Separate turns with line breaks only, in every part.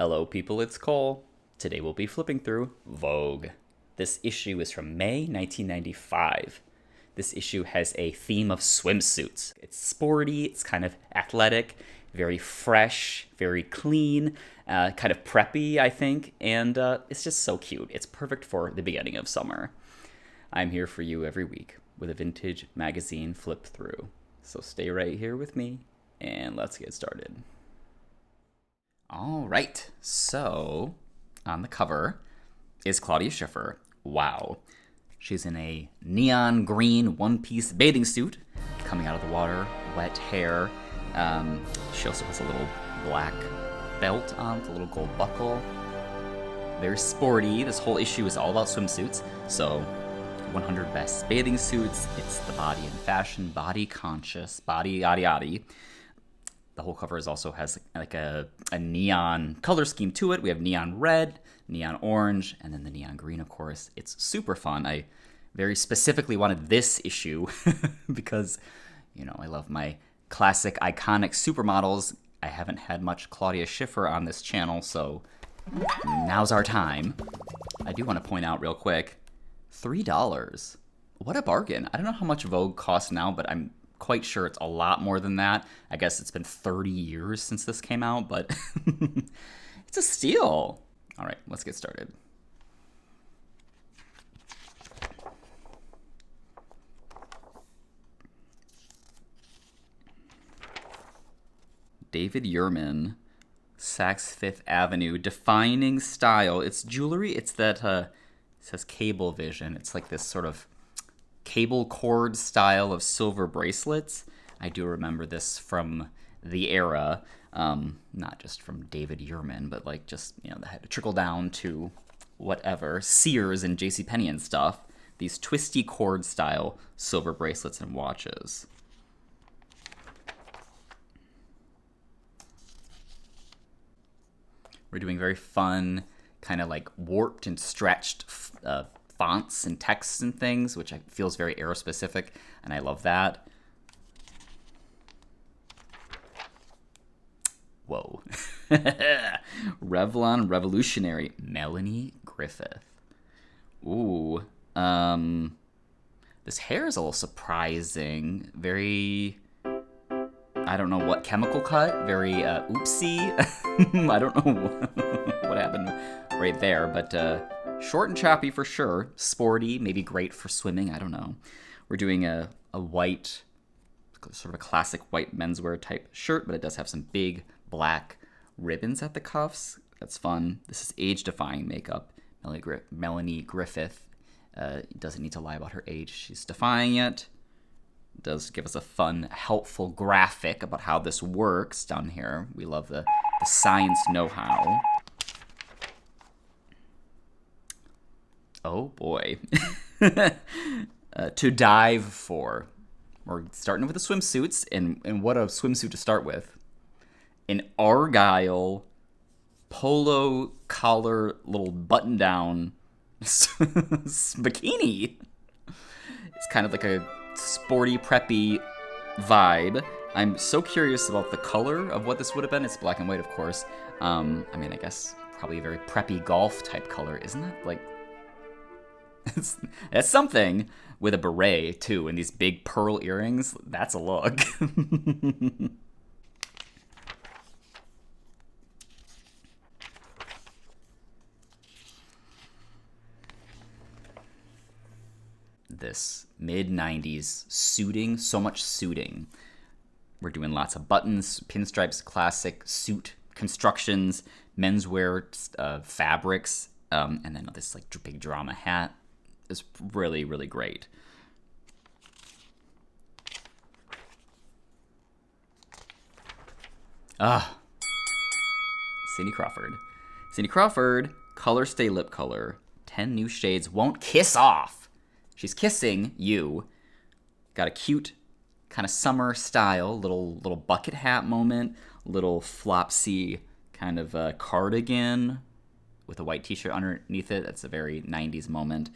Hello, people, it's Cole. Today we'll be flipping through Vogue. This issue is from May 1995. This issue has a theme of swimsuits. It's sporty, it's kind of athletic, very fresh, very clean, kind of preppy, I think, and it's just so cute. It's perfect for the beginning of summer. I'm here for you every week with a vintage magazine flip through. So stay right here with me, and let's get started. All right, so on the cover is Claudia Schiffer. Wow. She's in a neon green one-piece bathing suit coming out of the water, wet hair. She also has a little black belt on with a little gold buckle. Very sporty. This whole issue is all about swimsuits. So 100 best bathing suits. It's the body in fashion, body conscious, body yada yada. The whole cover also has like a neon color scheme to it. We have neon red, neon orange, and then the neon green, of course. It's super fun. I very specifically wanted this issue because, you know, I love my classic, iconic supermodels. I haven't had much Claudia Schiffer on this channel, so now's our time. I do want to point out real quick, $3. What a bargain. I don't know how much Vogue costs now, but I'm quite sure it's a lot more than that. I guess it's been 30 years since this came out, but it's a steal. All right, let's get started. David Yurman, Saks Fifth Avenue, defining style. It's jewelry. It's that, it says Cable Vision. It's like this sort of cable cord style of silver bracelets. I do remember this from the era, not just from David Yurman, but like just, you know, that had to trickle down to whatever, Sears and JCPenney and stuff. These twisty cord style silver bracelets and watches. We're doing very fun, kind of like warped and stretched fonts and texts and things, which feels very era specific, and I love that. Whoa. Revlon Revolutionary, Melanie Griffith. Ooh. This hair is a little surprising. Very, I don't know what chemical cut. Very oopsie. I don't know what happened right there, but short and choppy for sure. Sporty, maybe great for swimming. I don't know. We're doing a white, sort of a classic white menswear type shirt, but it does have some big black ribbons at the cuffs. That's fun. This is age-defying makeup. Melanie Griffith doesn't need to lie about her age. She's defying it. Does give us a fun, helpful graphic about how this works down here. We love the science know-how. Oh boy. To dive for. We're starting with the swimsuits, and what a swimsuit to start with. An Argyle polo collar little button-down bikini. It's kind of like a sporty, preppy vibe. I'm so curious about the color of what this would have been. It's black and white, of course. I mean, I guess probably a very preppy golf type color. Isn't that like... That's something, with a beret, too, and these big pearl earrings. That's a look. This mid-90s suiting, so much suiting. We're doing lots of buttons, pinstripes, classic suit constructions, menswear fabrics, and then this like big drama hat is really, really great. Cindy Crawford. Cindy Crawford, Color Stay Lip Color, 10 new shades, won't kiss off. She's kissing you. Got a cute kind of summer style, little bucket hat moment, little flopsy kind of cardigan with a white t-shirt underneath it. That's a very 90s moment.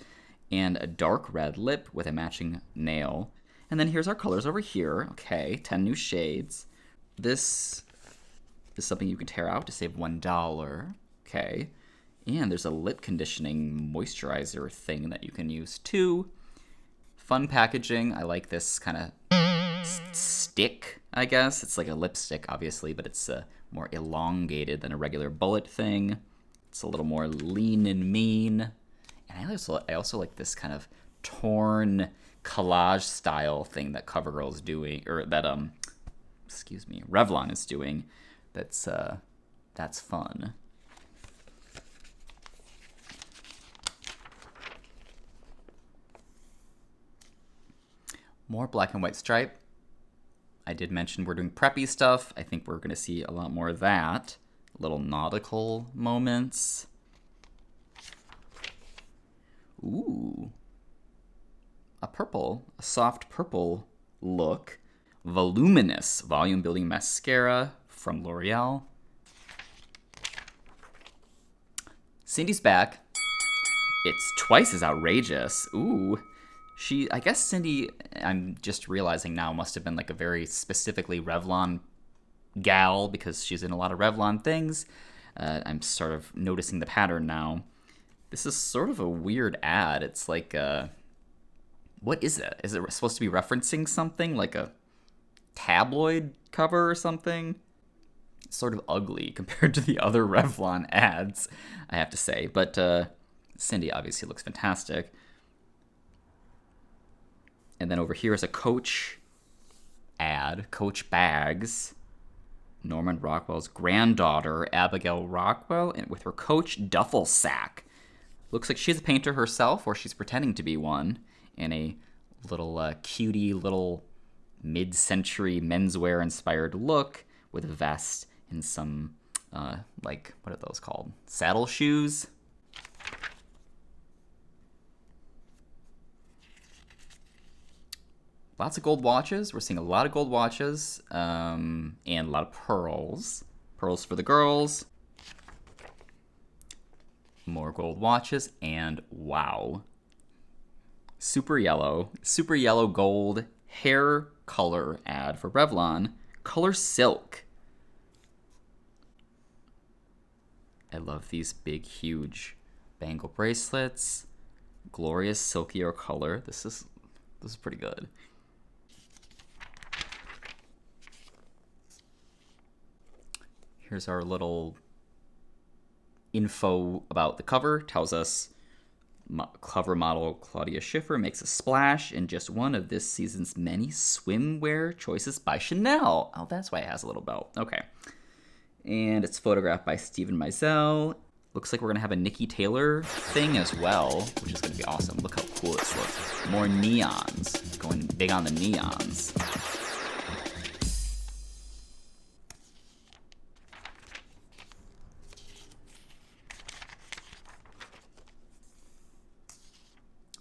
And a dark red lip with a matching nail. And then here's our colors over here. Okay, 10 new shades. This is something you can tear out to save $1. Okay. And there's a lip conditioning moisturizer thing that you can use too. Fun packaging. I like this kind of stick, I guess. It's like a lipstick, obviously, but it's more elongated than a regular bullet thing. It's a little more lean and mean. And I also like this kind of torn collage style thing that CoverGirl is doing, or that Revlon is doing. That's fun. More black and white stripe. I did mention we're doing preppy stuff. I think we're going to see a lot more of that. Little nautical moments. Ooh. A soft purple look. Voluminous volume building mascara from L'Oreal. Cindy's back. It's twice as outrageous. Ooh. I guess Cindy, I'm just realizing now, must have been like a very specifically Revlon gal because she's in a lot of Revlon things. I'm sort of noticing the pattern now. This is sort of a weird ad. It's like, what is it? Is it supposed to be referencing something like a tabloid cover or something? It's sort of ugly compared to the other Revlon ads, I have to say. But Cindy obviously looks fantastic. And then over here is a Coach ad, Coach bags. Norman Rockwell's granddaughter, Abigail Rockwell, with her Coach duffel sack. Looks like she's a painter herself, or she's pretending to be one, in a little cutie little mid-century menswear-inspired look with a vest and some, what are those called? Saddle shoes? Lots of gold watches. We're seeing a lot of gold watches and a lot of pearls. Pearls for the girls. More gold watches. And wow. Super yellow gold hair color ad for Revlon. Color Silk. I love these big, huge bangle bracelets. Glorious silkier color. This is pretty good. Here's our little info about the cover. Tells us cover model Claudia Schiffer makes a splash in just one of this season's many swimwear choices by Chanel. Oh, that's why it has a little belt. Okay. And it's photographed by Steven Meisel. Looks like we're going to have a Niki Taylor thing as well, which is going to be awesome. Look how cool this looks. More neons. Going big on the neons.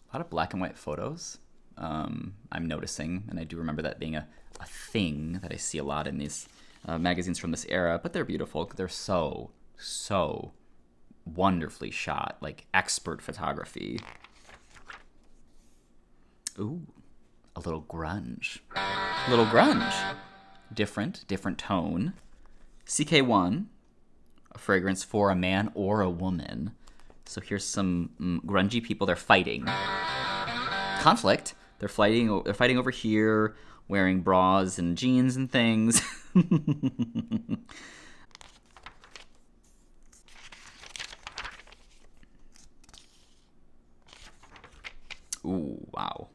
A lot of black and white photos, I'm noticing, and I do remember that being a thing that I see a lot in these magazines from this era, but they're beautiful. They're so wonderfully shot, like expert photography. Ooh, a little grunge. Different tone. CK1, a fragrance for a man or a woman. So here's some grungy people. They're fighting. Conflict. They're fighting over here, wearing bras and jeans and things. Ooh, wow.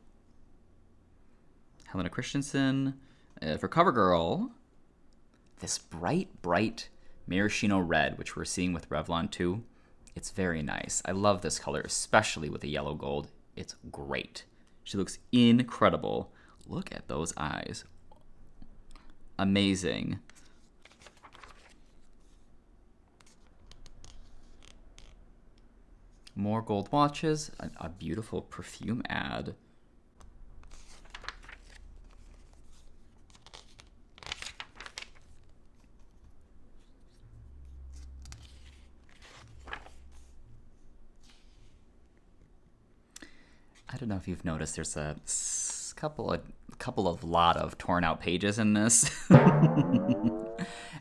Helena Christensen. For CoverGirl, this bright maraschino red, which we're seeing with Revlon too. It's very nice. I love this color, especially with the yellow gold. It's great. She looks incredible. Look at those eyes. Amazing. More gold watches. A beautiful perfume ad. I don't know if you've noticed, there's a couple of lot of torn out pages in this.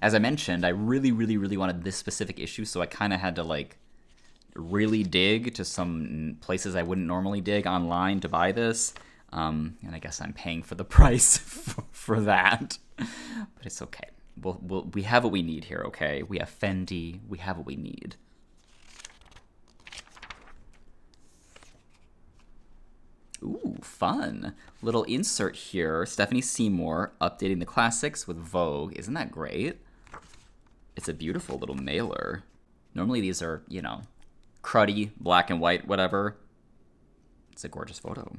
As I mentioned, I really, really, really wanted this specific issue, so I kind of had to like really dig to some places I wouldn't normally dig online to buy this. And I guess I'm paying for the price for that. But it's okay. We have what we need here, okay? We have Fendi. We have what we need. Ooh, fun. Little insert here. Stephanie Seymour updating the classics with Vogue. Isn't that great? It's a beautiful little mailer. Normally these are, you know, cruddy, black and white, whatever. It's a gorgeous photo.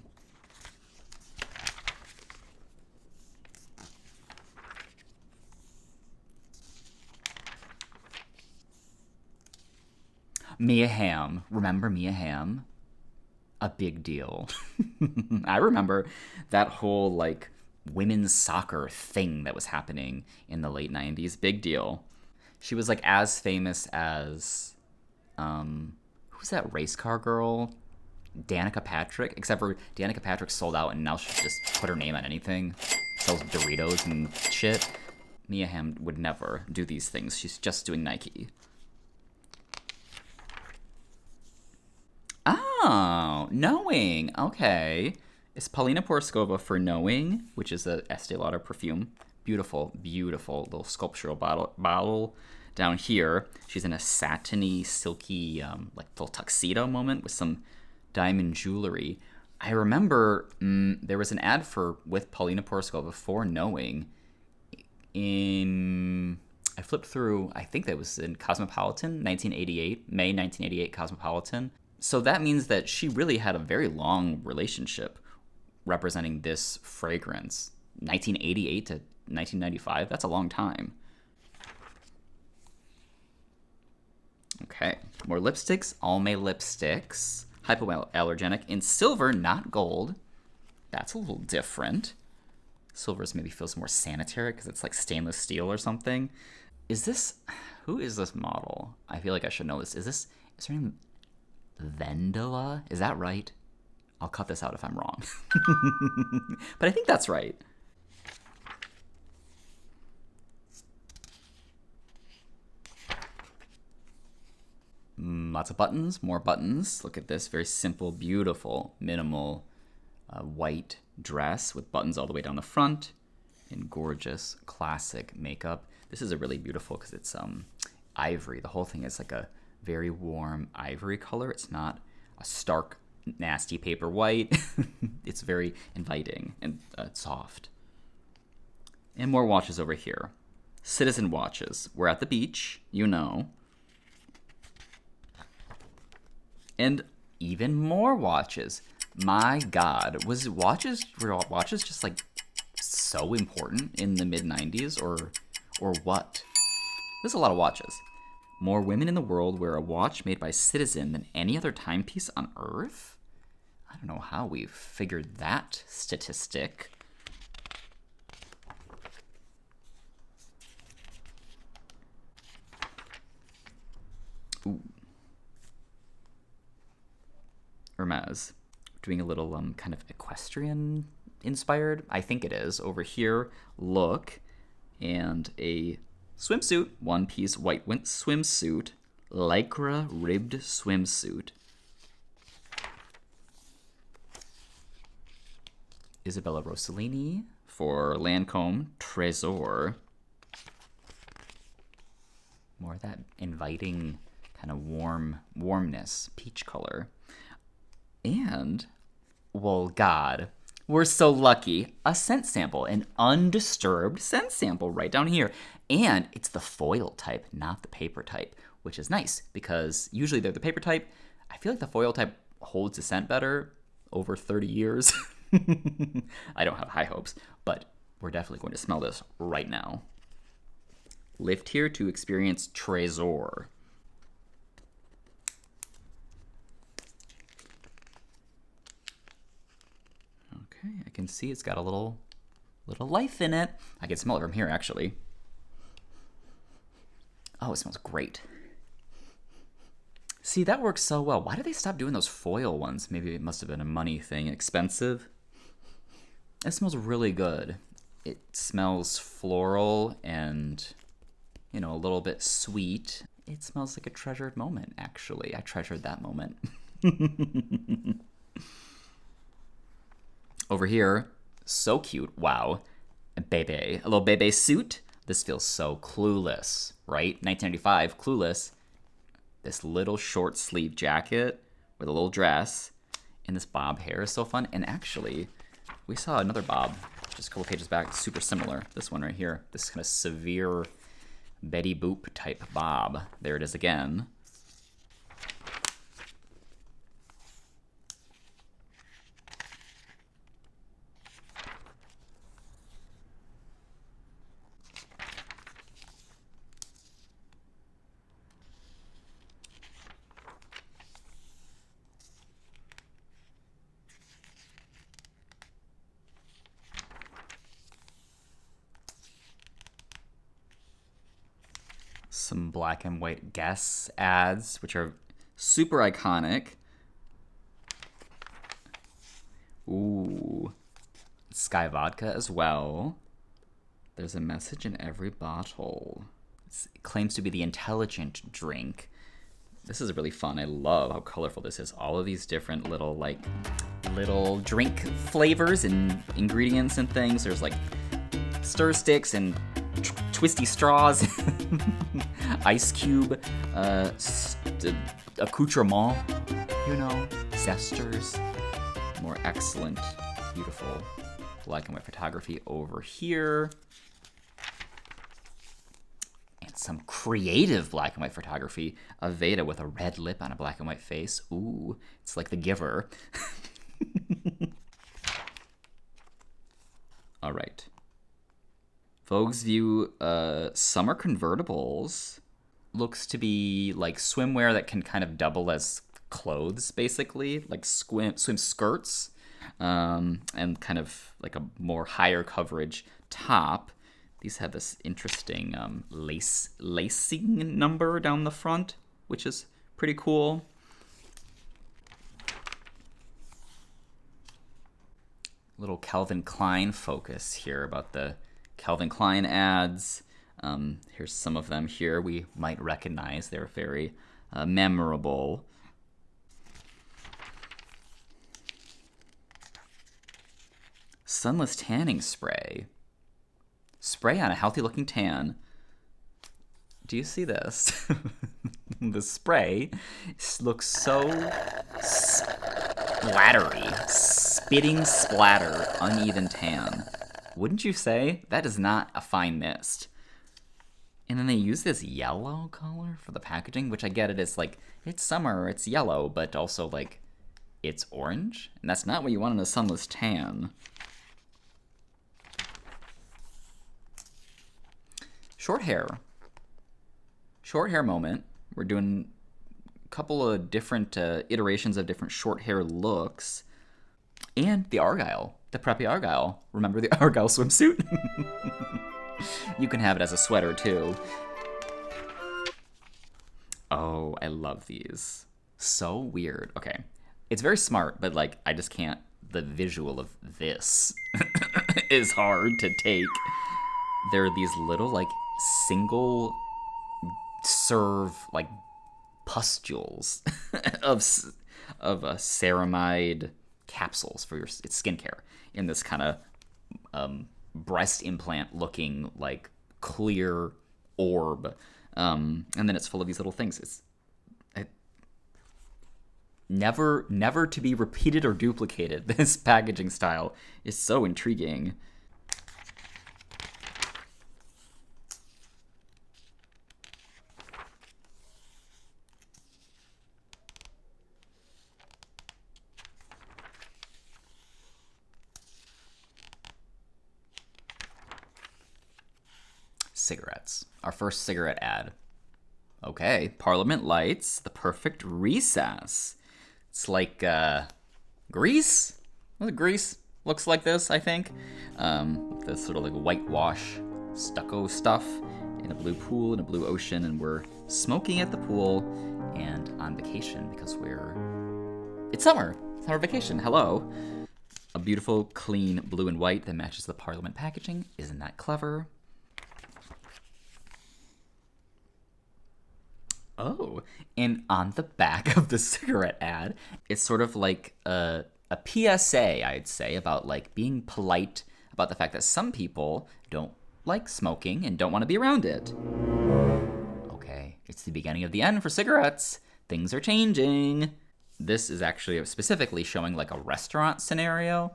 Mia Hamm. Remember Mia Hamm? A big deal. I remember that whole, like, women's soccer thing that was happening in the late 90s. Big deal. She was, like, as famous as, who's that race car girl? Danica Patrick. Except for Danica Patrick sold out and now she just put her name on anything. Sells Doritos and shit. Mia Hamm would never do these things. She's just doing Nike. Oh, Knowing. Okay. It's Paulina Porskova for Knowing, which is a Estee Lauder perfume. Beautiful, beautiful little sculptural bottle down here. She's in a satiny, silky, like little tuxedo moment with some diamond jewelry. I remember there was an ad with Paulina Porskova for Knowing. I flipped through, I think that was in Cosmopolitan, 1988, May 1988 Cosmopolitan. So that means that she really had a very long relationship representing this fragrance. 1988 to 1995, that's a long time. Okay, more lipsticks, Almay lipsticks. Hypoallergenic in silver, not gold. That's a little different. Silvers maybe feels more sanitary because it's like stainless steel or something. Who is this model? I feel like I should know this. Is her name Vendela? Is that right? I'll cut this out if I'm wrong. But I think that's right. Lots of buttons, more buttons. Look at this, very simple, beautiful, minimal white dress with buttons all the way down the front and gorgeous classic makeup. This is a really beautiful because it's ivory. The whole thing is like a very warm ivory color. It's not a stark, nasty paper white. It's very inviting and soft. And more watches over here. Citizen watches. We're at the beach, you know. And even more watches. My God, were watches just like so important in the mid-90s or what? There's a lot of watches. More women in the world wear a watch made by Citizen than any other timepiece on Earth? I don't know how we've figured that statistic. Ooh. Hermes. Doing a little kind of equestrian inspired. I think it is. Over here, look. And a swimsuit, one-piece white swimsuit, lycra ribbed swimsuit. Isabella Rossellini for Lancôme Trésor. More of that inviting kind of warmness, peach color. And, well, God, we're so lucky. A scent sample, an undisturbed scent sample right down here. And it's the foil type, not the paper type, which is nice because usually they're the paper type. I feel like the foil type holds the scent better over 30 years. I don't have high hopes, but we're definitely going to smell this right now. Lift here to experience Trésor. Okay, I can see it's got a little life in it. I can smell it from here, actually. Oh, it smells great. See, that works so well. Why did they stop doing those foil ones? Maybe it must have been a money thing. Expensive. It smells really good. It smells floral and you know, a little bit sweet. It smells like a treasured moment, actually. I treasured that moment. Over here, so cute. Wow. A bebe. A little bebe suit. This feels so Clueless, right? 1995, Clueless. This little short sleeve jacket with a little dress. And this bob hair is so fun. And actually, we saw another bob just a couple pages back, super similar. This one right here. This kind of severe Betty Boop type bob. There it is again. Some black and white Guess ads, which are super iconic. Ooh. Sky Vodka as well. There's a message in every bottle. It claims to be the intelligent drink. This is really fun. I love how colorful this is. All of these different little drink flavors and ingredients and things. There's like stir sticks and twisty straws, ice cube, accoutrement, you know, zesters. More excellent, beautiful black and white photography over here. And some creative black and white photography. A Veda with a red lip on a black and white face. Ooh, it's like The Giver. All right. Vogue's View summer convertibles looks to be like swimwear that can kind of double as clothes, basically, like swim skirts, and kind of like a more higher coverage top. These have this interesting lacing number down the front, which is pretty cool. Little Calvin Klein focus here about the Calvin Klein ads. Here's some of them here we might recognize. They're very memorable. Sunless tanning spray. Spray on a healthy looking tan. Do you see this? The spray looks so splattery. Spitting splatter, uneven tan. Wouldn't you say? That is not a fine mist. And then they use this yellow color for the packaging, which I get it is like, it's summer, it's yellow, but also like, it's orange? And that's not what you want in a sunless tan. Short hair. Short hair moment. We're doing a couple of different iterations of different short hair looks. And the Argyle, the preppy Argyle. Remember the Argyle swimsuit? You can have it as a sweater too. Oh, I love these. So weird. Okay. It's very smart, but like, I just can't. The visual of this is hard to take. There are these little like single serve like pustules of ceramide capsules for your skincare in this kind of breast implant looking like clear orb, and then it's full of these little things. It's never to be repeated or duplicated. This packaging style is so intriguing. Cigarettes. Our first cigarette ad. Okay, Parliament Lights, the perfect recess. It's like Grease? Was it Grease? Looks like this, I think. This sort of like whitewash stucco stuff in a blue pool, in a blue ocean, and we're smoking at the pool and on vacation because it's summer. Summer vacation. Hello. A beautiful, clean blue and white that matches the Parliament packaging. Isn't that clever? Oh, and on the back of the cigarette ad, it's sort of like a PSA, I'd say, about like being polite about the fact that some people don't like smoking and don't want to be around it. Okay, it's the beginning of the end for cigarettes. Things are changing. This is actually specifically showing like a restaurant scenario.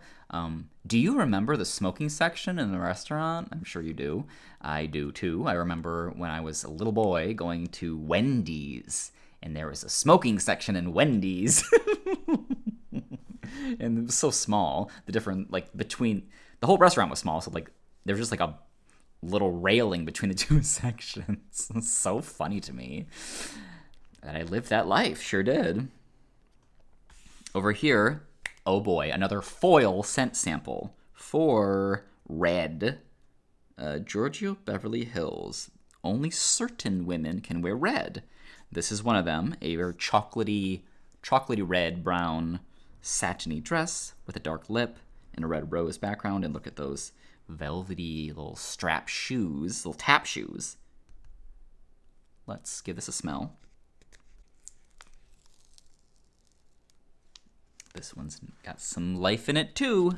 Do you remember the smoking section in the restaurant? I'm sure you do. I do too. I remember when I was a little boy going to Wendy's, and there was a smoking section in Wendy's. And it was so small. The different, like, between, the whole restaurant was small, so like there was just like a little railing between the two sections. It's so funny to me that I lived that life. Sure did. Over here, oh boy, another foil scent sample for Red. Giorgio Beverly Hills. Only certain women can wear red. This is one of them, a very chocolatey red, brown, satiny dress with a dark lip and a red rose background. And look at those velvety little strap shoes, little tap shoes. Let's give this a smell. This one's got some life in it too.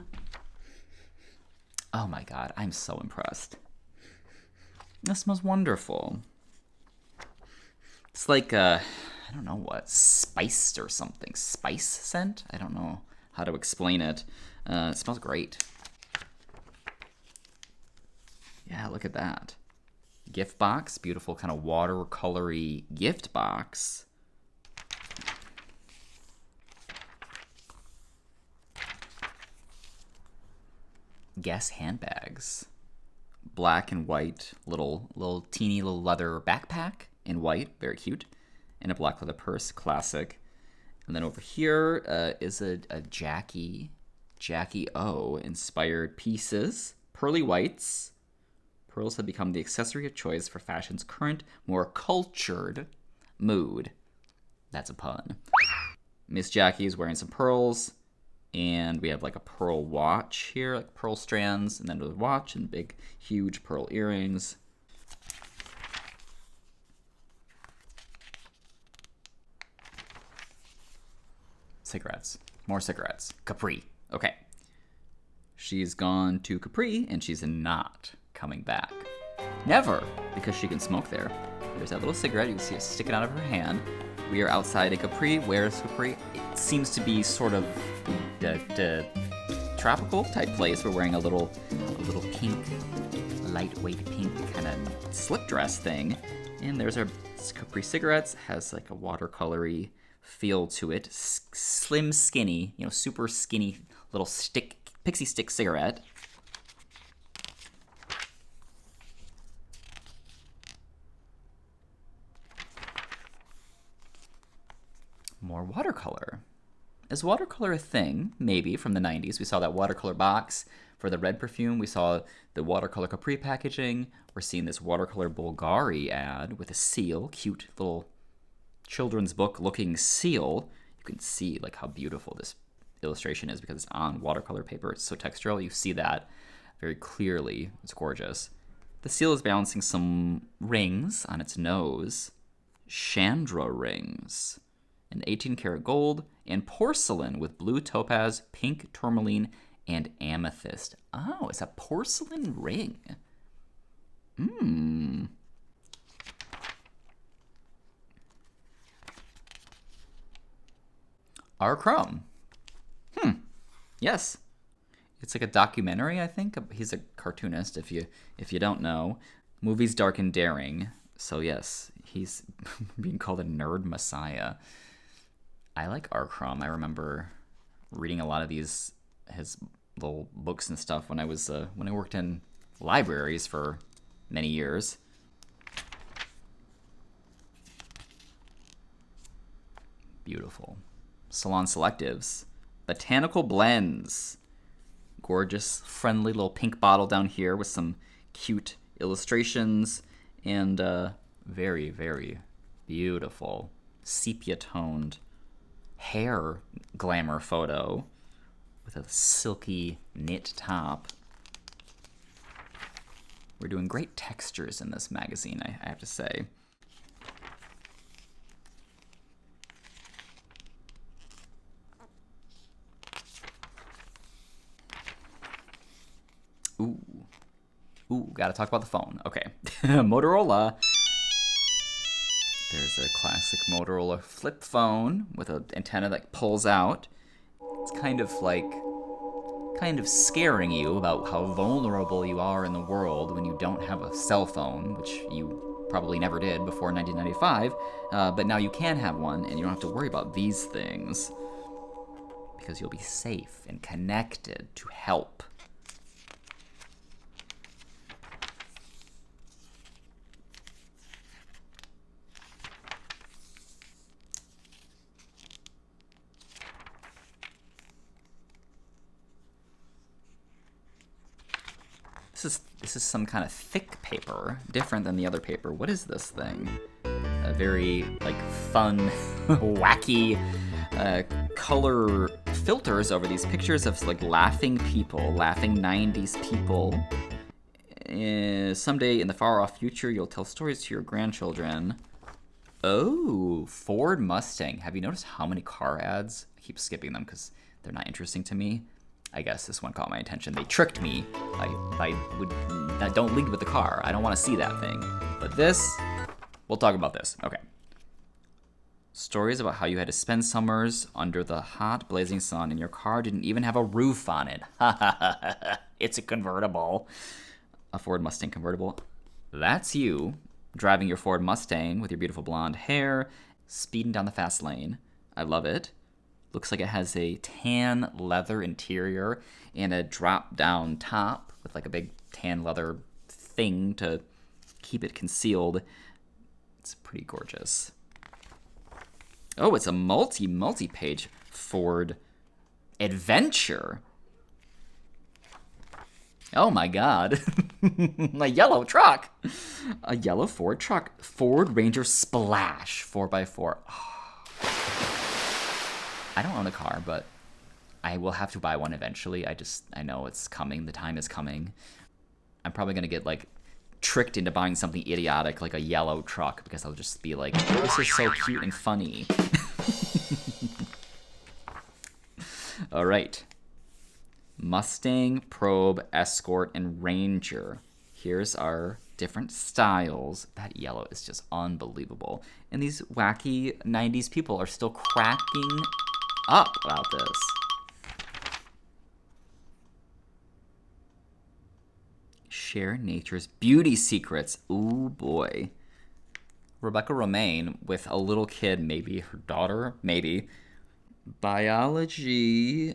Oh my god, I'm so impressed. This smells wonderful. It's like I don't know what, spiced or something. Spice scent? I don't know how to explain it. It smells great. Yeah, look at that. Gift box, beautiful kind of watercolory gift box. Guess handbags. Black and white, little teeny little leather backpack in white, very cute. And a black leather purse, classic. And then over here is a Jackie O inspired pieces. Pearly whites. Pearls have become the accessory of choice for fashion's current, more cultured mood. That's a pun. Miss Jackie is wearing some pearls. And we have like a pearl watch here, like pearl strands, and then the watch and big, huge pearl earrings. Cigarettes. More cigarettes. Capri. Okay. She's gone to Capri, and she's not coming back. Never, because she can smoke there. There's that little cigarette. You can see it sticking out of her hand. We are outside a Capri. Where's Capri? It seems to be sort of the tropical type place. We're wearing a little pink, lightweight pink kind of slip dress thing. And there's our Capri cigarettes. Has like a watercolory feel to it. Slim, skinny, super skinny little pixie stick cigarette. More watercolor. Is watercolor a thing? Maybe from the 90s. We saw that watercolor box for the red perfume. We saw the watercolor Capri packaging. We're seeing this watercolor Bulgari ad with a seal. Cute little children's book looking seal. You can see like how beautiful this illustration is because it's on watercolor paper. It's so textural. You see that very clearly. It's gorgeous. The seal is balancing some rings on its nose. Chandra rings. And 18-karat gold, and porcelain with blue topaz, pink tourmaline, and amethyst. Oh, it's a porcelain ring. R. Crumb. Yes. It's like a documentary, I think. He's a cartoonist, if you don't know. Movie's dark and daring. So yes, he's being called a nerd messiah. I like R. Crumb. I remember reading a lot of his little books and stuff when I worked in libraries for many years. Beautiful. Salon Selectives. Botanical Blends. Gorgeous, friendly little pink bottle down here with some cute illustrations and very, very beautiful sepia-toned hair glamour photo with a silky knit top. We're doing great textures in this magazine, I have to say. Ooh, gotta talk about the phone. Okay. Motorola. There's a classic Motorola flip phone with an antenna that pulls out. It's kind of scaring you about how vulnerable you are in the world when you don't have a cell phone, which you probably never did before 1995, but now you can have one and you don't have to worry about these things because you'll be safe and connected to help. This is some kind of thick paper, different than the other paper. What is this thing? A very fun, wacky color filters over these pictures of laughing people, laughing 90s people. Someday in the far off future, you'll tell stories to your grandchildren. Oh, Ford Mustang. Have you noticed how many car ads? I keep skipping them because they're not interesting to me. I guess this one caught my attention. They tricked me. That don't lead with the car. I don't want to see that thing. But this, we'll talk about this. Okay. Stories about how you had to spend summers under the hot, blazing sun and your car didn't even have a roof on it. It's a convertible. A Ford Mustang convertible. That's you, driving your Ford Mustang with your beautiful blonde hair, speeding down the fast lane. I love it. Looks like it has a tan leather interior and a drop-down top with a big tan leather thing to keep it concealed. It's pretty gorgeous. Oh, it's a multi-page Ford adventure. Oh my God. A yellow truck. A yellow Ford truck. Ford Ranger Splash 4x4. Oh. I don't own a car, but I will have to buy one eventually. I know it's coming. The time is coming. I'm probably going to get tricked into buying something idiotic like a yellow truck because I'll just be like, this is so cute and funny. All right. Mustang, Probe, Escort, and Ranger. Here's our different styles. That yellow is just unbelievable. And these wacky 90s people are still cracking up about this. Share nature's beauty secrets. Ooh boy. Rebecca Romaine with a little kid, maybe her daughter, maybe. Biology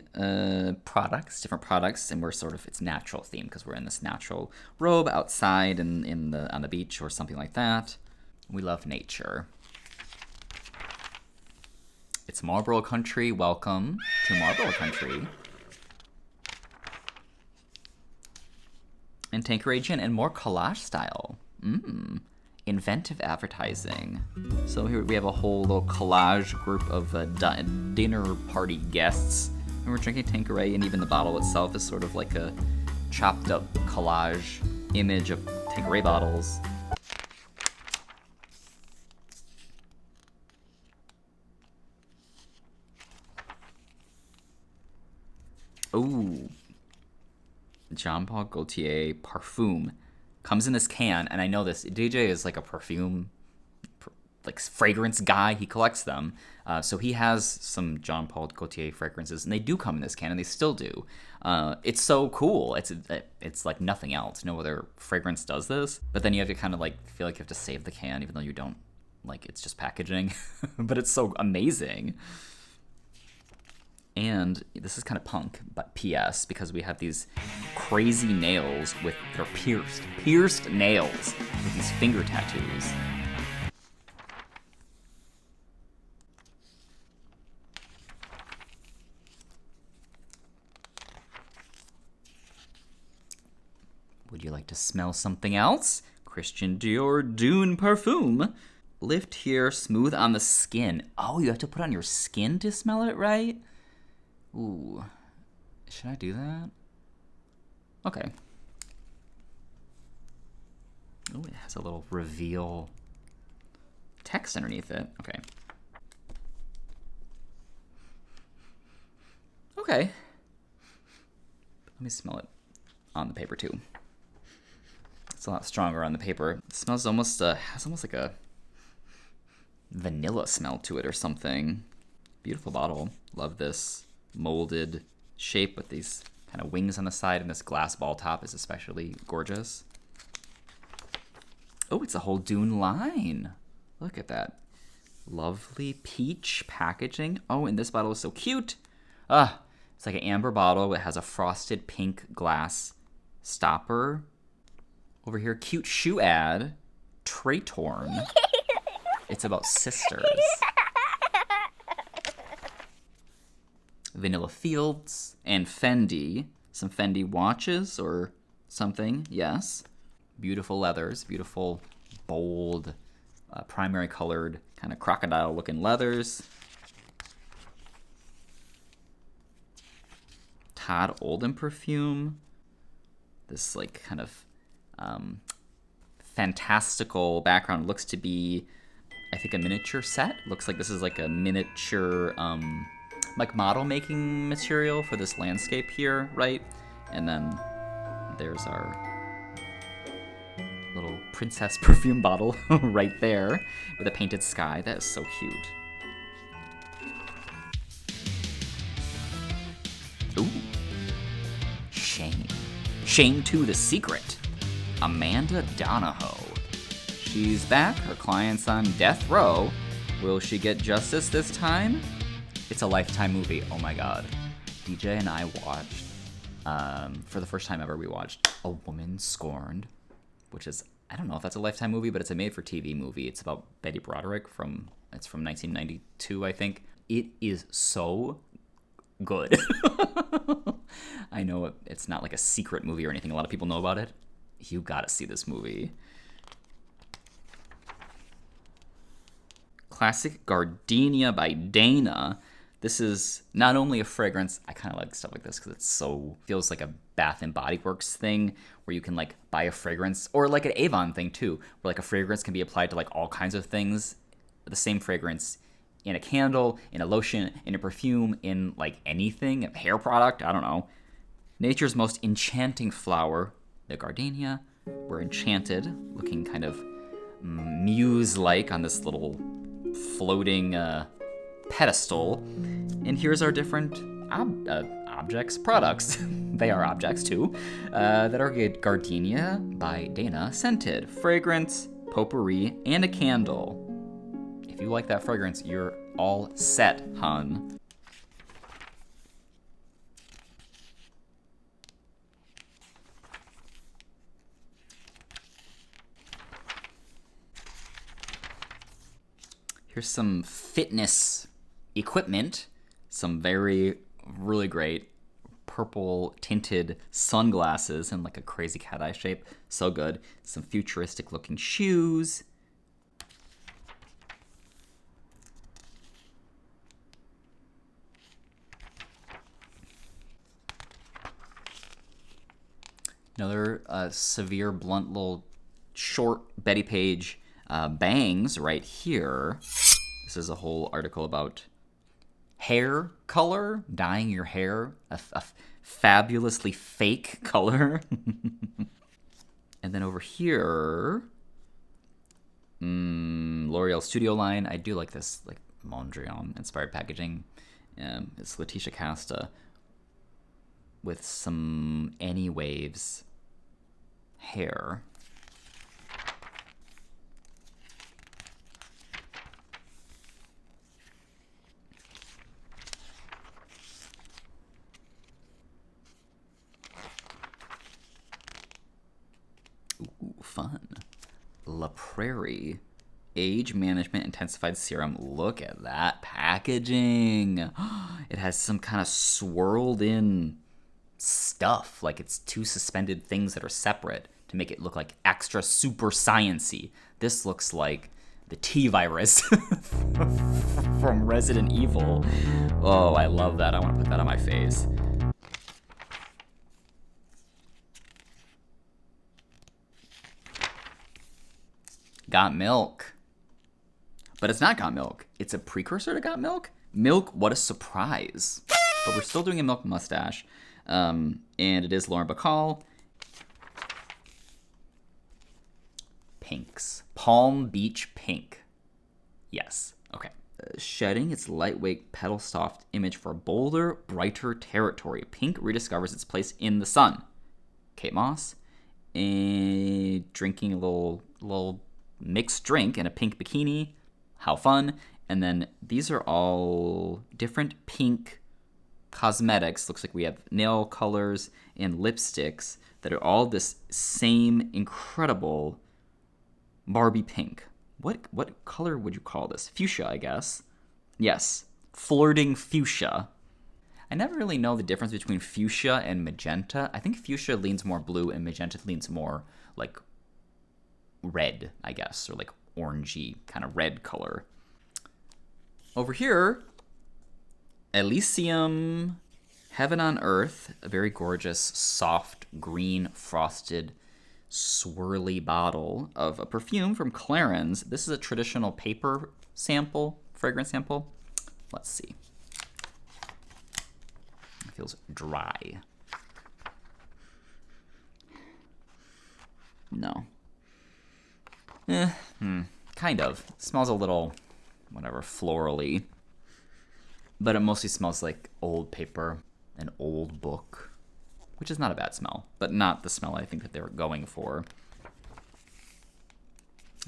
products, different products, and we're it's natural theme because we're in this natural robe outside and on the beach or something like that. We love nature. It's Marlboro Country. Welcome to Marlboro Country. And Tanqueray Gin and more collage style. Inventive advertising. So here we have a whole little collage group of dinner party guests. And we're drinking Tanqueray, and even the bottle itself is sort of like a chopped up collage image of Tanqueray bottles. Ooh. Jean Paul Gaultier Parfum. Comes in this can, and I know this. DJ is a perfume, fragrance guy. He collects them. So he has some Jean Paul Gaultier fragrances, and they do come in this can, and they still do. It's so cool. It's like nothing else. No other fragrance does this. But then you have to kind of feel like you have to save the can, even though you don't. It's just packaging. But it's so amazing. And this is kind of punk, but PS, because we have these crazy nails that are pierced nails with these finger tattoos. Would you like to smell something else? Christian Dior Dune Parfum. Lift here, smooth on the skin. Oh, you have to put on your skin to smell it, right? Ooh, should I do that? Okay. Oh, it has a little reveal text underneath it. Okay. Okay. Let me smell it on the paper too. It's a lot stronger on the paper. It smells almost, has almost like a vanilla smell to it or something. Beautiful bottle. Love this molded shape with these kind of wings on the side, and this glass ball top is especially gorgeous. Oh, it's a whole Dune line. Look at that. Lovely peach packaging. Oh, and this bottle is so cute. It's like an amber bottle. It has a frosted pink glass stopper. Over here, cute shoe ad. Tray torn. It's about sisters. Vanilla Fields and Fendi. Some Fendi watches or something, yes. Beautiful leathers, beautiful, bold, primary colored, kind of crocodile looking leathers. Todd Olden perfume. This like kind of fantastical background. Looks to be, I think, a miniature set. Looks like this is like a miniature like model making material for this landscape here, right? And then there's our little princess perfume bottle right there with a painted sky. That is so cute. Ooh. Shame. Shame 2 The Secret. Amanda Donahoe. She's back. Her client's on death row. Will she get justice this time? It's a Lifetime movie. Oh my god. DJ and I watched, for the first time ever, we watched A Woman Scorned, which is, I don't know if that's a Lifetime movie, but it's a made-for-TV movie. It's about Betty Broderick it's from 1992, I think. It is so good. I know it's not like a secret movie or anything. A lot of people know about it. You gotta see this movie. Classic Gardenia by Dana. This is not only a fragrance, I kind of like stuff like this because it feels like a Bath and Body Works thing where you can like buy a fragrance, or like an Avon thing too, where like a fragrance can be applied to like all kinds of things. The same fragrance in a candle, in a lotion, in a perfume, in like anything, a hair product, I don't know. Nature's most enchanting flower, the gardenia. We're enchanted, looking kind of muse-like on this little floating pedestal. And here's our different products. They are objects too, that are Gardenia by Dana scented. Fragrance, potpourri, and a candle. If you like that fragrance, you're all set, hun. Here's some fitness equipment, some really great purple tinted sunglasses in like a crazy cat eye shape. So good. Some futuristic looking shoes. Another severe, blunt little short Betty Page bangs right here. This is a whole article about hair color, dyeing your hair a fabulously fake color. And then over here, L'Oreal Studio line. I do like this like Mondrian inspired packaging. It's Laetitia Casta with some Any Waves hair. Ooh, fun. La Prairie Age Management Intensified Serum. Look at that packaging. It has some kind of swirled in stuff, like it's two suspended things that are separate to make it look like extra super science-y. This looks like the T-virus from Resident Evil. Oh, I love that. I want to put that on my face. Got Milk. But it's not Got Milk. It's a precursor to Got Milk. Milk, what a surprise. But we're still doing a Milk mustache. And it is Lauren Bacall. pinks. Palm Beach pink. Yes. Okay. Shedding its lightweight petal soft image for bolder, brighter territory. Pink rediscovers its place in the sun. Kate Moss. And drinking a little mixed drink in a pink bikini. How fun. And then these are all different pink cosmetics. Looks like we have nail colors and lipsticks that are all this same incredible Barbie pink. What color would you call this? Fuchsia, I guess. Yes, flirting fuchsia. I never really know the difference between fuchsia and magenta. I think fuchsia leans more blue and magenta leans more like red, I guess, or like orangey kind of red color. Over here, Elysium Heaven on Earth, a very gorgeous, soft, green, frosted, swirly bottle of a perfume from Clarins. This is a traditional paper sample, fragrance sample. Let's see. It feels dry. No. Kind of. It smells a little, whatever, florally. But it mostly smells like old paper, an old book, which is not a bad smell, but not the smell I think that they were going for.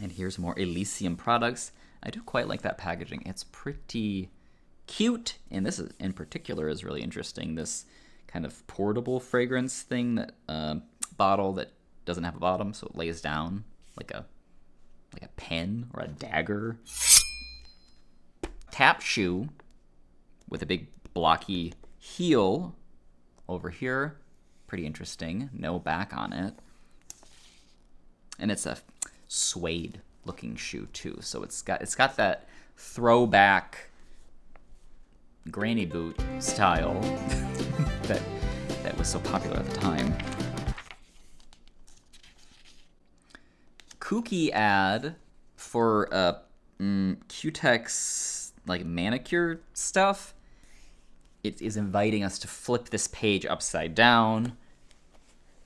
And here's more Elysium products. I do quite like that packaging. It's pretty cute, and this is, in particular is really interesting. This kind of portable fragrance thing, that bottle that doesn't have a bottom, so it lays down like a pen or a dagger. Tap shoe with a big blocky heel over here. Pretty interesting. No back on it. And it's a suede looking shoe too. So it's got that throwback granny boot style that was so popular at the time. Kooky ad for Q-Tex like manicure stuff. It is inviting us to flip this page upside down.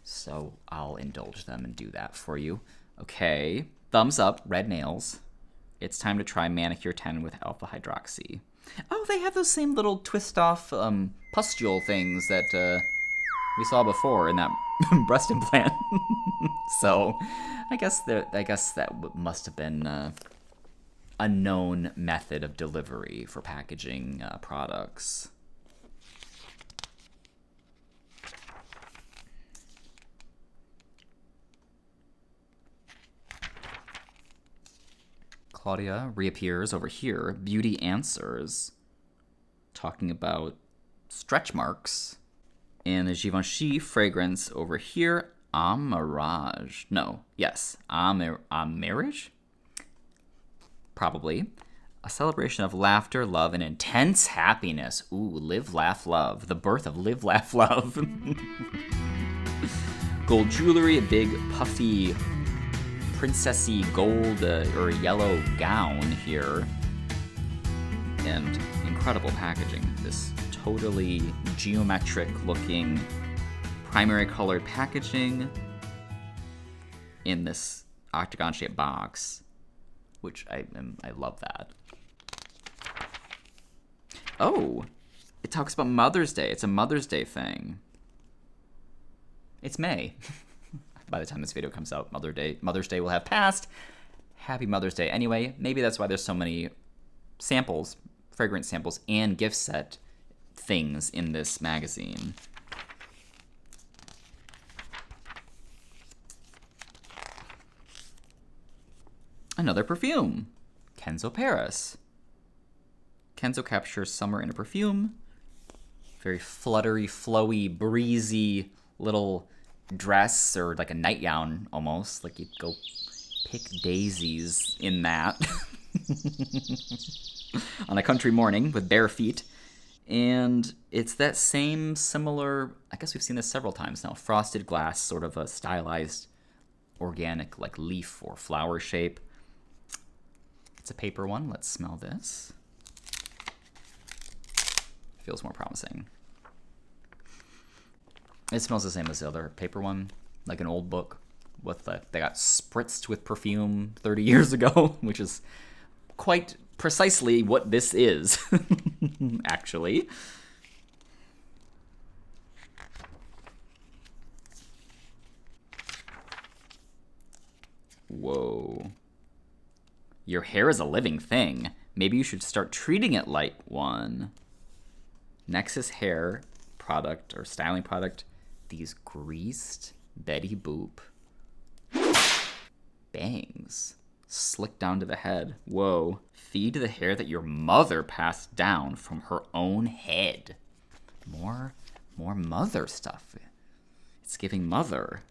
So I'll indulge them and do that for you. Okay, thumbs up, red nails. It's time to try Manicure 10 with alpha hydroxy. Oh, they have those same little twist off pustule things that we saw before in that breast implant. So I guess that must have been a known method of delivery for packaging products. Claudia reappears over here. Beauty Answers, talking about stretch marks. And the Givenchy fragrance over here, Amarage. No, yes, Amarage? Probably. A celebration of laughter, love, and intense happiness. Ooh, live, laugh, love. The birth of live, laugh, love. Gold jewelry, a big puffy princessy gold or yellow gown here. And incredible packaging. This totally geometric looking primary colored packaging in this octagon shaped box, which I love that. Oh, it talks about Mother's Day. It's a Mother's Day thing. It's May. By the time this video comes out, Mother's Day will have passed. Happy Mother's Day. Anyway, maybe that's why there's so many samples, fragrance samples, and gift set things in this magazine. Another perfume. Kenzo Paris. Kenzo captures summer in a perfume. Very fluttery, flowy, breezy little dress, or like a nightgown almost. Like you'd go pick daisies in that on a country morning with bare feet. And it's that same similar, I guess we've seen this several times now, frosted glass, sort of a stylized organic like leaf or flower shape. It's a paper one. Let's smell this. Feels more promising. It smells the same as the other paper one, like an old book. they got spritzed with perfume 30 years ago, which is quite precisely what this is, actually. Whoa. Your hair is a living thing. Maybe you should start treating it like one. Nexus hair product or styling product. These greased Betty Boop bangs. Slick down to the head. Whoa. Feed the hair that your mother passed down from her own head. More mother stuff. It's giving mother.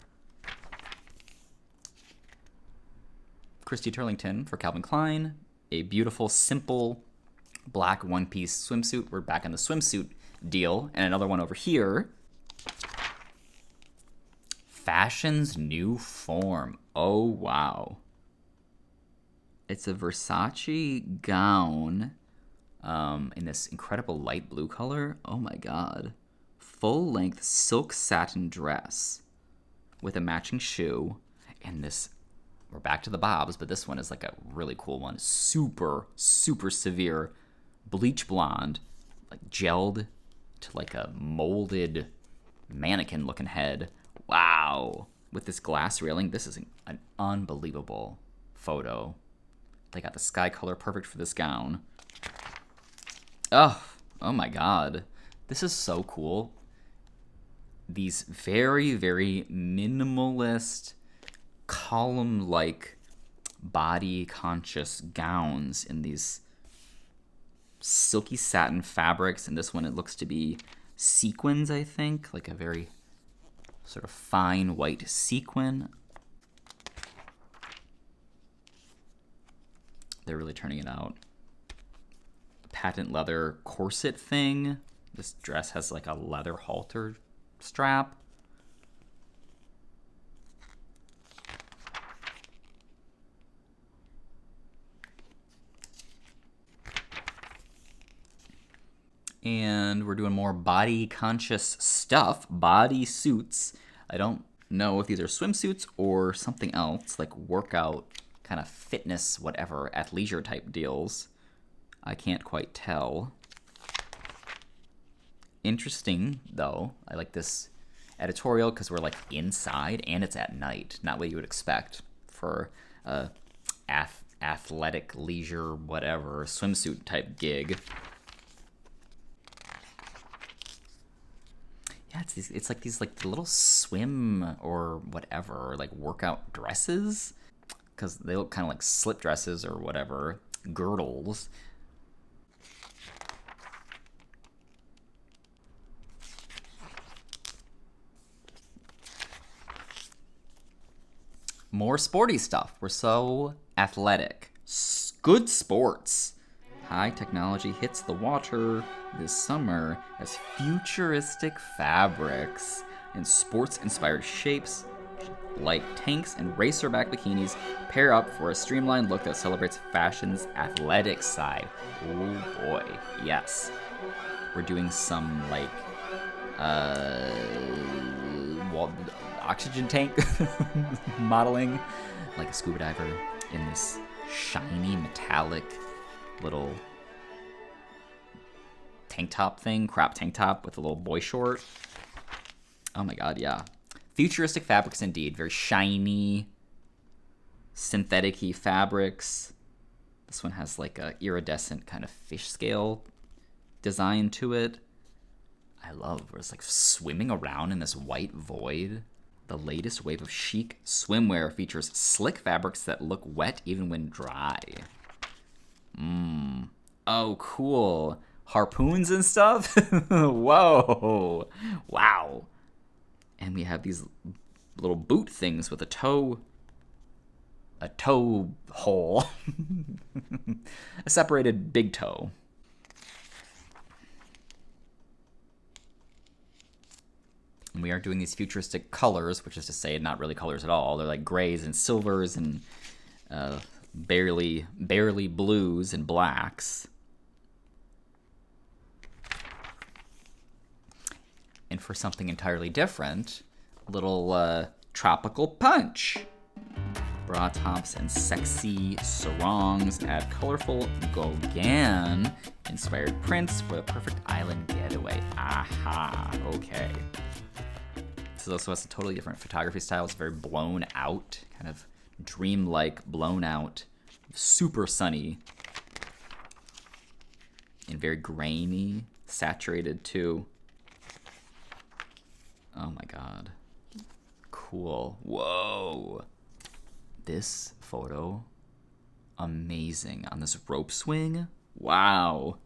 Christy Turlington for Calvin Klein. A beautiful, simple, black one-piece swimsuit. We're back in the swimsuit deal. And another one over here. Fashion's new form. Oh, wow. It's a Versace gown in this incredible light blue color. Oh, my God. Full-length silk satin dress with a matching shoe. And this, we're back to the bobs, but this one is like a really cool one. Super, super severe bleach blonde, like gelled to like a molded mannequin-looking head. Wow. With this glass railing, this is an unbelievable photo. They got the sky color perfect for this gown. Oh my God. This is so cool. These very, very minimalist, column-like, body-conscious gowns in these silky satin fabrics. And this one, it looks to be sequins, I think. Like a very sort of fine white sequin. They're really turning it out. Patent leather corset thing. This dress has like a leather halter strap. And we're doing more body-conscious stuff. Body suits. I don't know if these are swimsuits or something else, like workout, kind of fitness, whatever, athleisure type deals. I can't quite tell. Interesting, though. I like this editorial because we're like inside and it's at night. Not what you would expect for a athletic, leisure, whatever, swimsuit type gig. Yeah, it's like these like little swim or whatever, like workout dresses, because they look kind of like slip dresses or whatever, girdles. More sporty stuff. We're so athletic. Good sports. High technology hits the water this summer as futuristic fabrics and sports-inspired shapes like tanks and racerback bikinis pair up for a streamlined look that celebrates fashion's athletic side. Oh boy, yes. We're doing some like oxygen tank modeling, like a scuba diver in this shiny metallic little tank top thing, crop tank top with a little boy short. Oh my God, yeah. Futuristic fabrics indeed. Very shiny, synthetic-y fabrics. This one has like a iridescent kind of fish scale design to it. I love where it's like swimming around in this white void. The latest wave of chic swimwear features slick fabrics that look wet even when dry. Oh, cool. Harpoons and stuff? Whoa. Wow. And we have these little boot things with a toe hole. A separated big toe. And we are doing these futuristic colors, which is to say not really colors at all. They're like grays and silvers and barely blues and blacks. And for something entirely different, a little tropical punch. Bra tops and sexy sarongs add colorful Gauguin-inspired prints for the perfect island getaway. Aha, okay. This also has a totally different photography style. It's very blown out, kind of dreamlike, blown out, super sunny, and very grainy, saturated too. Oh my god. Cool. Whoa. This photo, amazing. On this rope swing, wow.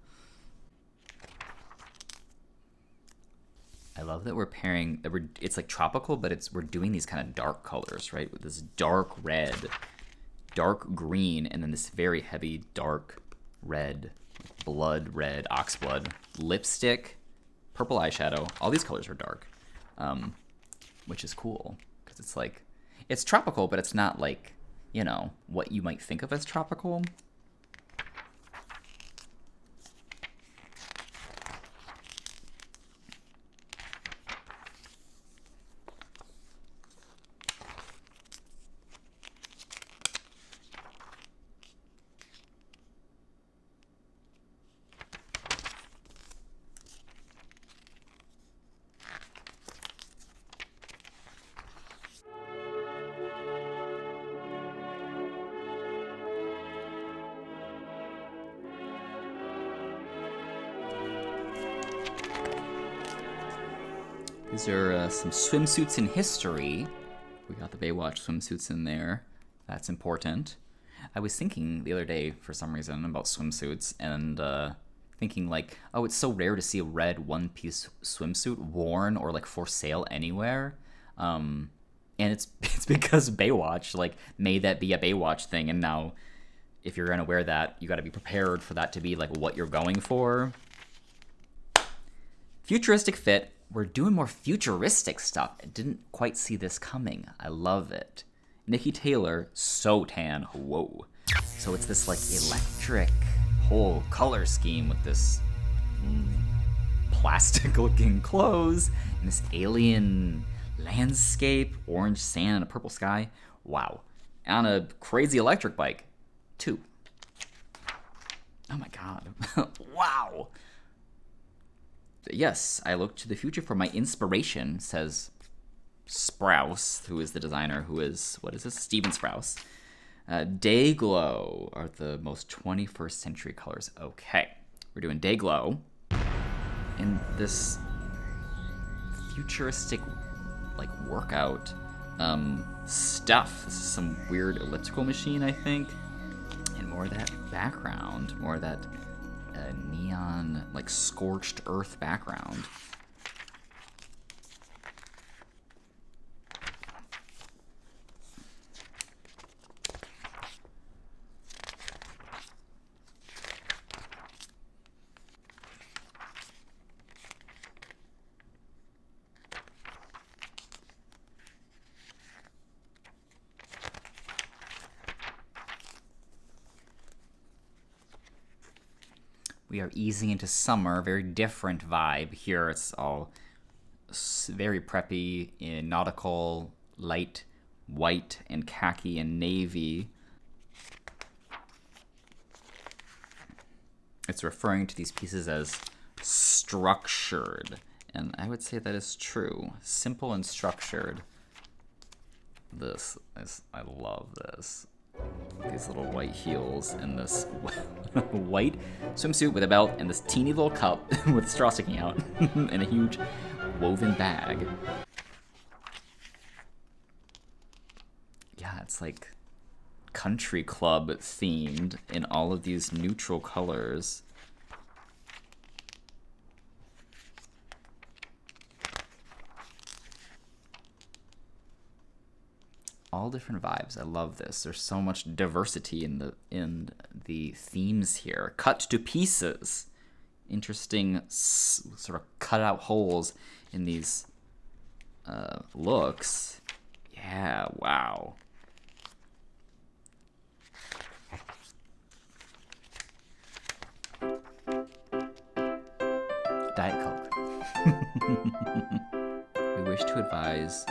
I love that we're pairing, it's like tropical, but we're doing these kind of dark colors, right? With this dark red, dark green, and then this very heavy dark red, blood red, ox blood, lipstick, purple eyeshadow. All these colors are dark, which is cool because it's like, it's tropical, but it's not like, you know, what you might think of as tropical. These are some swimsuits in history. We got the Baywatch swimsuits in there. That's important. I was thinking the other day, for some reason, about swimsuits, and thinking like, oh, it's so rare to see a red one-piece swimsuit worn or like for sale anywhere. And it's because Baywatch like made that be a Baywatch thing, and now if you're gonna wear that, you got to be prepared for that to be like what you're going for. Futuristic fit. We're doing more futuristic stuff. I didn't quite see this coming. I love it. Niki Taylor, so tan. Whoa. So it's this like electric whole color scheme with this plastic looking clothes and this alien landscape, orange sand and a purple sky. Wow. On a crazy electric bike, too. Oh my god. Wow. Yes, I look to the future for my inspiration, says Sprouse, who is the designer, who is, what is this? Steven Sprouse. Day glow are the most 21st century colors. Okay, we're doing day glow. And this futuristic, like, workout stuff. This is some weird elliptical machine, I think. And more of that background, more of that neon, like scorched earth background. We are easing into summer, very different vibe here. It's all very preppy in nautical, light white and khaki and navy. It's referring to these pieces as structured, and I would say that is true. Simple and structured. I love this. These little white heels and this white swimsuit with a belt and this teeny little cup with straw sticking out and a huge woven bag. Yeah, it's like country club themed in all of these neutral colors. All different vibes. I love this. There's so much diversity in the themes here. Cut to pieces. Interesting sort of cut out holes in these looks. Yeah, wow. Diet Coke. We wish to advise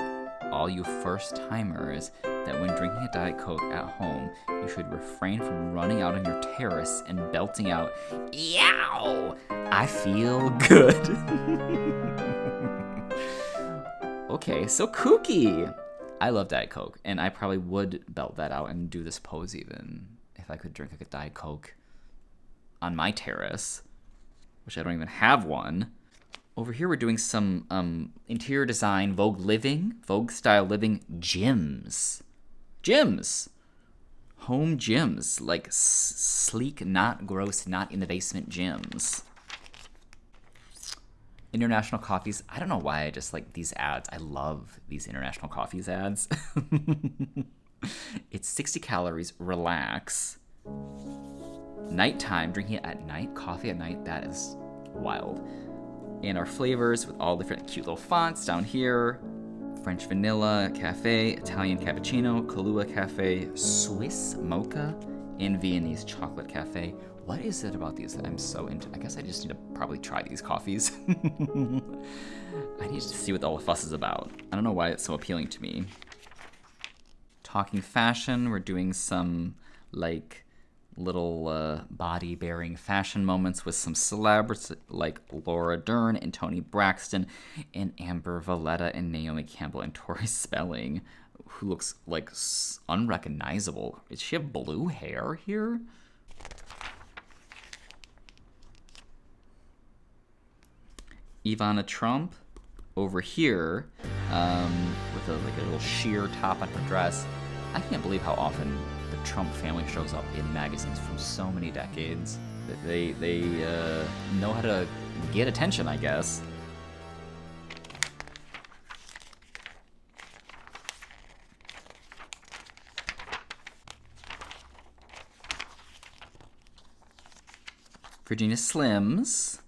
all you first-timers that when drinking a Diet Coke at home, you should refrain from running out on your terrace and belting out, "Yow! I feel good." Okay, so kooky. I love Diet Coke, and I probably would belt that out and do this pose even if I could drink like a Diet Coke on my terrace, which I don't even have one. Over here, we're doing some interior design, Vogue style living gyms. Home gyms, like sleek, not gross, not in the basement gyms. International coffees. I don't know why I just like these ads. I love these international coffees ads. It's 60 calories, relax. Nighttime, drinking it at night, coffee at night, that is wild. And our flavors with all different cute little fonts down here. French vanilla cafe, Italian cappuccino, Kahlua cafe, Swiss mocha, and Viennese chocolate cafe. What is it about these that I'm so into? I guess I just need to probably try these coffees. I need to see what all the fuss is about. I don't know why it's so appealing to me. Talking fashion, we're doing some like little body-bearing fashion moments with some celebs like Laura Dern and Toni Braxton and Amber Valletta and Naomi Campbell and Tori Spelling, who looks like unrecognizable. Does she have blue hair here? Ivana Trump over here with a little sheer top on her dress. I can't believe how often the Trump family shows up in magazines from so many decades. They know how to get attention, I guess. Virginia Slims.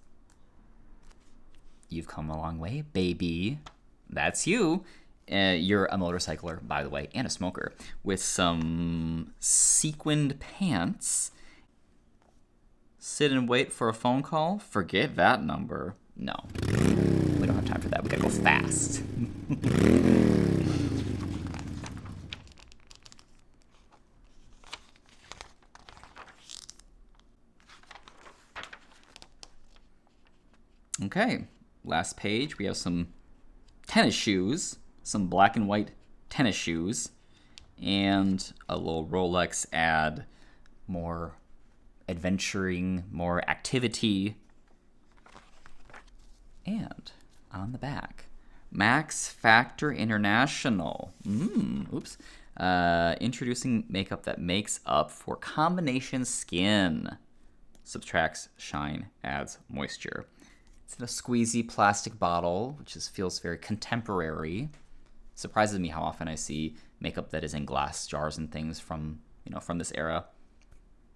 You've come a long way, baby. That's you. You're a motorcycler, by the way, and a smoker, with some sequined pants. Sit and wait for a phone call? Forget that number. No, we don't have time for that. We gotta go fast. Okay, last page. We have some tennis shoes. Some black and white tennis shoes, and a little Rolex ad, more adventuring, more activity. And on the back, Max Factor International. Introducing makeup that makes up for combination skin. Subtracts shine, adds moisture. It's in a squeezy plastic bottle, which feels very contemporary. Surprises me how often I see makeup that is in glass jars and things from this era.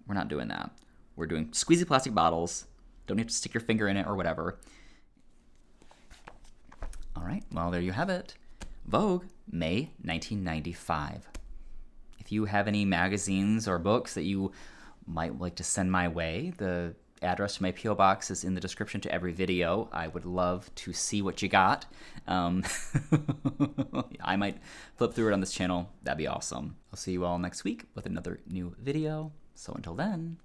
We're not doing that. We're doing squeezy plastic bottles. Don't have to stick your finger in it or whatever. All right, well, there you have it. Vogue, May 1995. If you have any magazines or books that you might like to send my way, the address to my P.O. box is in the description to every video. I would love to see what you got. I might flip through it on this channel. That'd be awesome. I'll see you all next week with another new video. So until then,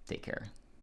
take care.